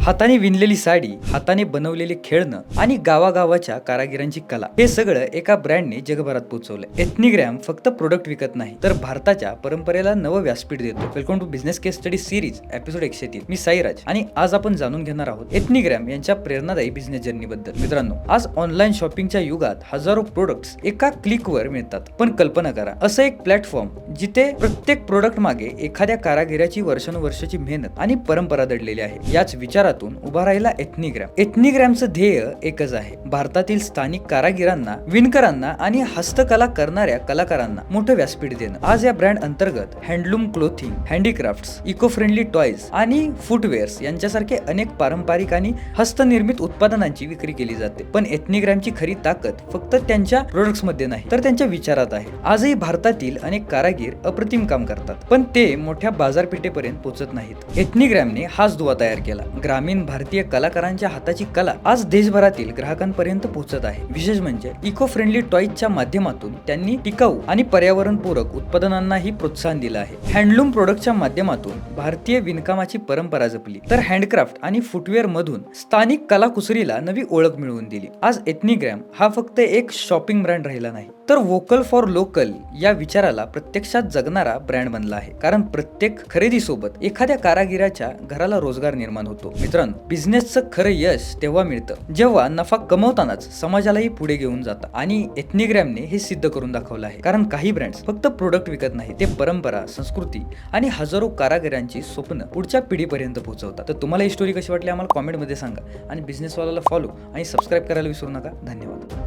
हाताने विणलेली साडी, हाताने बनवलेले खेळणं आणि गावागावाच्या कारागिरांची कला, हे सगळं एका ब्रँडने जगभरात पोहोचवलंय. एथनिग्रॅम फक्त प्रोडक्ट विकत नाही, तर भारताच्या परंपरेला नवं व्यासपीठ देतो. Welcome to business case study series episode 103. मी साईराज आणि आज आपण जाणून घेणार आहोत एथनिग्रॅम यांच्या प्रेरणादायी बिझनेस जर्नी बद्दल. मित्रांनो, आज ऑनलाईन शॉपिंगच्या युगात हजारो प्रोडक्ट्स एका क्लिकवर मिळतात. पण कल्पना करा, असं एक प्लॅटफॉर्म जिथे प्रत्येक प्रोडक्ट मागे एखाद्या कारागिराची वर्षानुवर्षाची मेहनत आणि परंपरा दडलेली आहे. याच विचारातून उभा राहिला एथनिग्रॅम. एथनिग्रॅमचं ध्येय एकच आहे: भारतातील स्थानिक कारागिरांना, विणकरांना आणि हस्तकला करणाऱ्या कलाकारांना मोठं व्यासपीठ देणं. आज या ब्रँड अंतर्गत handloom clothing, handicrafts, eco friendly toys आणि फुटवेअर्स यांच्यासारखे अनेक पारंपरिक आणि हस्तनिर्मित उत्पादनांची विक्री केली जाते. पण एथनिग्रॅमची खरी ताकद फक्त त्यांच्या प्रोडक्ट्स मध्ये नाही, तर त्यांच्या विचारात आहे. आजही भारतातील अनेक कारागीर अप्रतिम काम करतात, पण ते मोठ्या बाजारपेठेपर्यंत पोहोचत नाहीत. एथनिग्रॅमने हाच दुवा तयार केला. ग्रामीण भारतीय कलाकारांच्या हाताची कला आज देशभरातील ग्राहकांपर्यंत पोहोचत आहे. विशेष म्हणजे इको फ्रेंडली टॉयजच्या माध्यमातून त्यांनी टिकाऊ आणि पर्यावरणपूरक उत्पादनांनाही प्रोत्साहन दिलं आहे. हँडलूम प्रोडक्टच्या माध्यमातून भारतीय विणकामाची परंपरा जपली, तर हँडक्राफ्ट आणि फुटवेअर मधून स्थानिक कलाकुसरीला नवी ओळख मिळवून दिली. आज एथनिग्रॅम हा फक्त एक शॉपिंग ब्रँड राहिला नाही, तर वोकल फॉर लोकल या विचाराला प्रत्यक्षात जगणारा ब्रँड बनला आहे. कारण प्रत्येक खरेदी सोबत एखाद्या कारागिराच्या घराला रोजगार निर्माण होतो. मित्रांनो, बिझनेसचं खरं यश तेव्हा मिळतं जेव्हा नफा कमवतानाच समाजालाही पुढे घेऊन जातात. आणि एथनिग्रॅमने हे सिद्ध करून दाखवलं आहे. कारण काही ब्रँड्स फक्त प्रोडक्ट विकत नाही, ते परंपरा, संस्कृती आणि हजारो कारागिरांची स्वप्न पुढच्या पिढीपर्यंत पोहोचवतात. तर तुम्हाला ही स्टोरी कशी वाटली आम्हाला कॉमेंटमध्ये सांगा आणि बिझनेसवाल्याला फॉलो आणि सबस्क्राईब करायला विसरू नका. धन्यवाद.